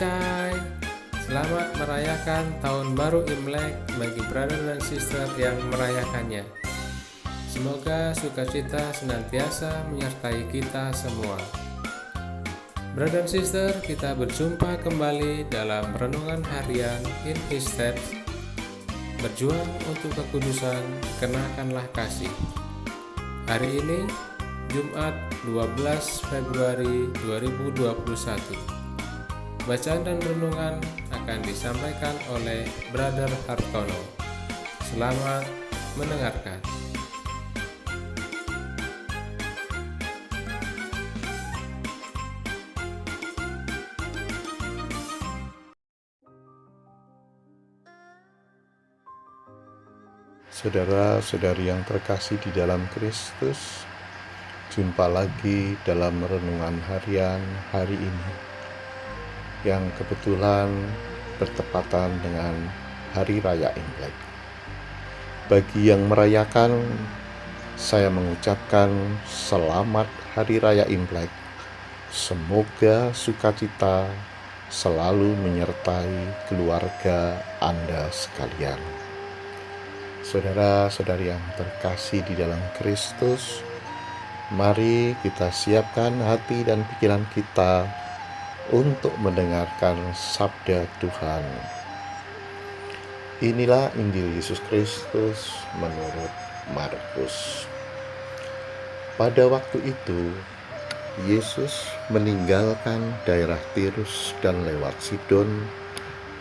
Cai, selamat merayakan Tahun Baru Imlek bagi brother dan sister yang merayakannya. Semoga sukacita senantiasa menyertai kita semua. Brother dan sister, kita berjumpa kembali dalam renungan harian In His Steps. Berjuang untuk kekudusan, kenakanlah kasih. Hari ini, Jumat 12 Februari 2021. Bacaan dan renungan akan disampaikan oleh Brother Hartono. Selamat mendengarkan. Saudara-saudari yang terkasih di dalam Kristus, jumpa lagi dalam renungan harian hari ini yang kebetulan bertepatan dengan Hari Raya Imlek. Bagi yang merayakan, saya mengucapkan selamat Hari Raya Imlek. Semoga sukacita selalu menyertai keluarga Anda sekalian. Saudara-saudari yang terkasih di dalam Kristus, mari kita siapkan hati dan pikiran kita untuk mendengarkan sabda Tuhan. Inilah Injil Yesus Kristus menurut Markus. Pada waktu itu, Yesus meninggalkan daerah Tirus dan lewat Sidon,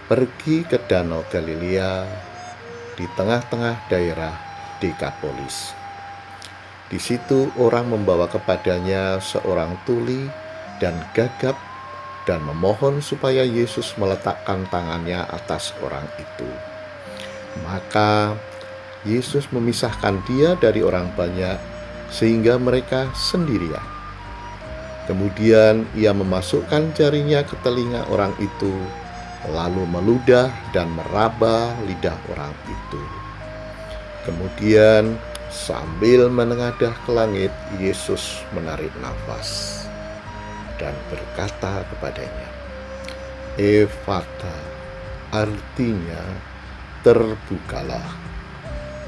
pergi ke Danau Galilea di tengah-tengah daerah Dekapolis. Di situ orang membawa kepadanya seorang tuli dan gagap dan memohon supaya Yesus meletakkan tangannya atas orang itu. Maka Yesus memisahkan dia dari orang banyak sehingga mereka sendirian. Kemudian ia memasukkan jarinya ke telinga orang itu, lalu meludah dan meraba lidah orang itu. Kemudian sambil menengadah ke langit, Yesus menarik nafas dan berkata kepadanya, "Ephata," artinya terbukalah.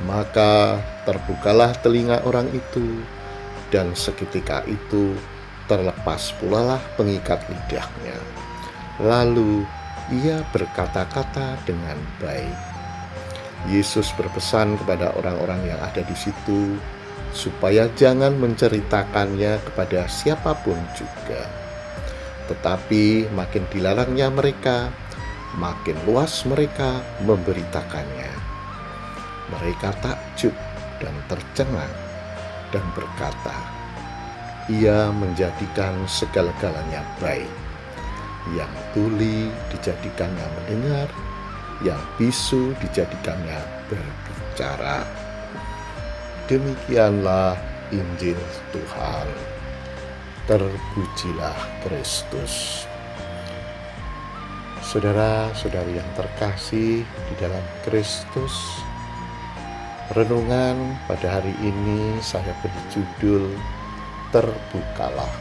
Maka terbukalah telinga orang itu, dan seketika itu terlepas pulalah pengikat lidahnya. Lalu ia berkata-kata dengan baik. Yesus berpesan kepada orang-orang yang ada di situ supaya jangan menceritakannya kepada siapapun juga. Tetapi makin dilarangnya mereka, makin luas mereka memberitakannya. Mereka takjub dan tercengang dan berkata, "Ia menjadikan segala-galanya baik. Yang tuli dijadikannya mendengar, yang bisu dijadikannya berbicara." Demikianlah Injil Tuhan. Terpujilah Kristus. Saudara-saudari yang terkasih di dalam Kristus, renungan pada hari ini saya beri judul Terbukalah.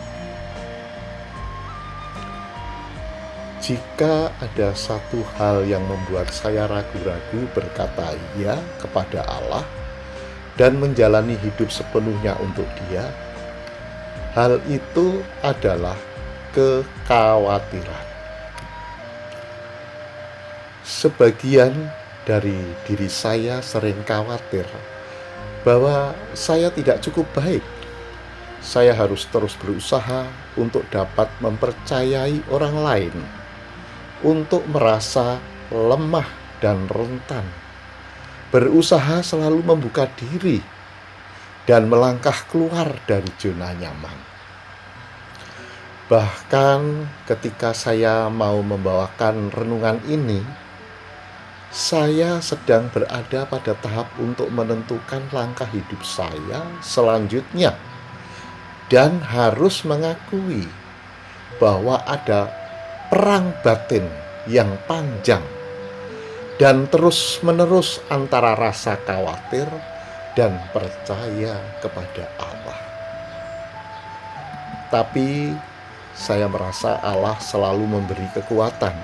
Jika ada satu hal yang membuat saya ragu-ragu berkata ya kepada Allah dan menjalani hidup sepenuhnya untuk Dia, hal itu adalah kekhawatiran. Sebagian dari diri saya sering khawatir bahwa saya tidak cukup baik. Saya harus terus berusaha untuk dapat mempercayai orang lain, untuk merasa lemah dan rentan, berusaha selalu membuka diri dan melangkah keluar dari zona nyaman. Bahkan ketika saya mau membawakan renungan ini, saya sedang berada pada tahap untuk menentukan langkah hidup saya selanjutnya dan harus mengakui bahwa ada perang batin yang panjang dan terus-menerus antara rasa khawatir dan percaya kepada Allah. Tapi saya merasa Allah selalu memberi kekuatan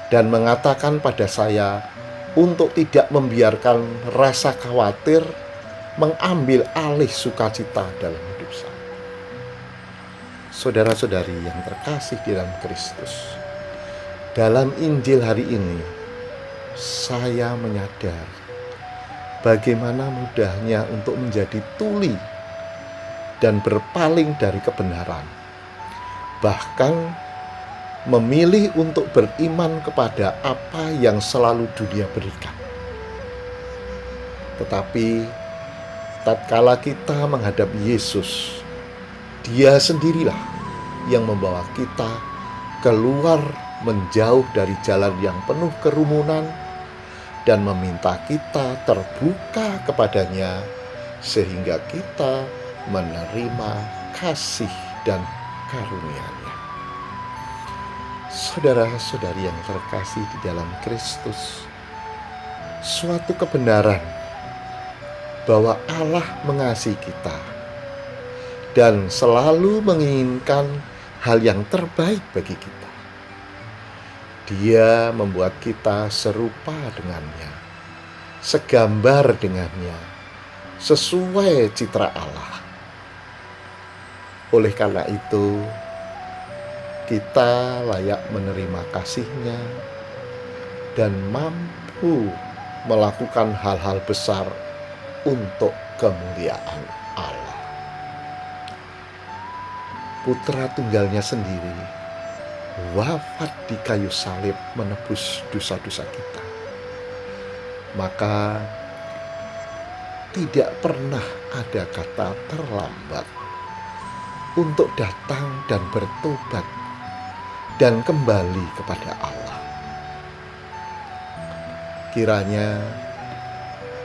dan mengatakan pada saya untuk tidak membiarkan rasa khawatir mengambil alih sukacita dalam hidup saya. Saudara-saudari yang terkasih di dalam Kristus, dalam Injil hari ini saya menyadari bagaimana mudahnya untuk menjadi tuli dan berpaling dari kebenaran, bahkan memilih untuk beriman kepada apa yang selalu dunia berikan. Tetapi tatkala kita menghadap Yesus, Dia sendirilah yang membawa kita keluar menjauh dari jalan yang penuh kerumunan dan meminta kita terbuka kepadanya sehingga kita menerima kasih dan karunia-Nya. Saudara-saudari yang terkasih di dalam Kristus, suatu kebenaran bahwa Allah mengasihi kita dan selalu menginginkan hal yang terbaik bagi kita. Dia membuat kita serupa dengannya, segambar dengannya, sesuai citra Allah. Oleh karena itu, kita layak menerima kasih-Nya dan mampu melakukan hal-hal besar untuk kemuliaan Allah. Putra tunggalnya sendiri wafat di kayu salib menebus dosa-dosa kita. Maka tidak pernah ada kata terlambat untuk datang dan bertobat dan kembali kepada Allah. Kiranya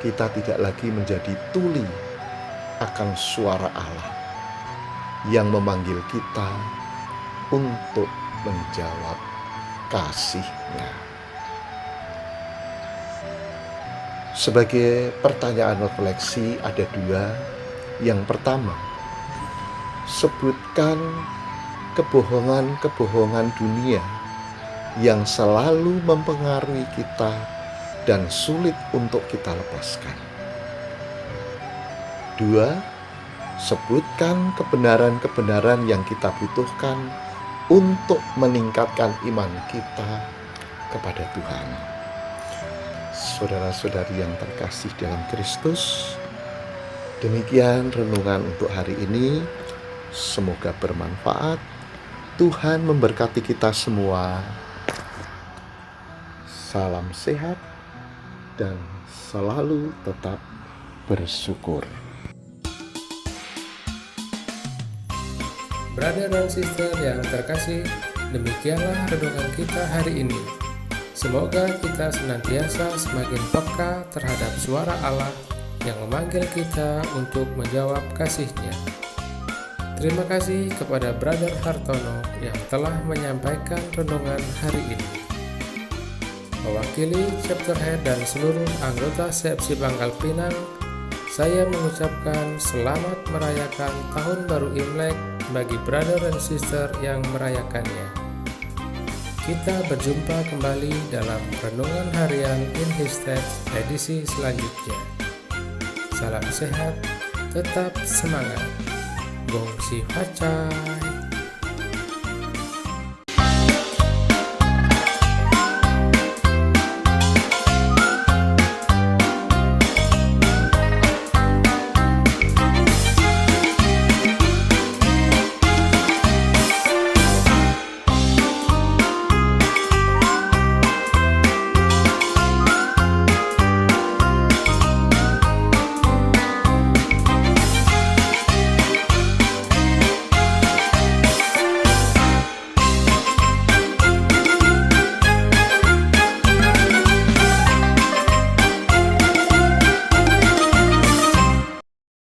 kita tidak lagi menjadi tuli akan suara Allah yang memanggil kita untuk menjawab kasih-Nya. Sebagai pertanyaan refleksi ada dua. Yang pertama, sebutkan kebohongan-kebohongan dunia yang selalu mempengaruhi kita dan sulit untuk kita lepaskan. Dua, sebutkan kebenaran-kebenaran yang kita butuhkan untuk meningkatkan iman kita kepada Tuhan. Saudara-saudari yang terkasih dalam Kristus, demikian renungan untuk hari ini. Semoga bermanfaat. Tuhan memberkati kita semua. Salam sehat dan selalu tetap bersyukur. Brother dan sister yang terkasih, demikianlah renungan kita hari ini. Semoga kita senantiasa semakin peka terhadap suara Allah yang memanggil kita untuk menjawab kasih-Nya. Terima kasih kepada Brother Hartono yang telah menyampaikan renungan hari ini. Mewakili chapter head dan seluruh anggota CFC Pangkal Pinang, saya mengucapkan selamat merayakan Tahun Baru Imlek bagi brother dan sister yang merayakannya. Kita berjumpa kembali dalam Renungan Harian in His Steps edisi selanjutnya. Salam sehat, tetap semangat. Gongsi Hacai.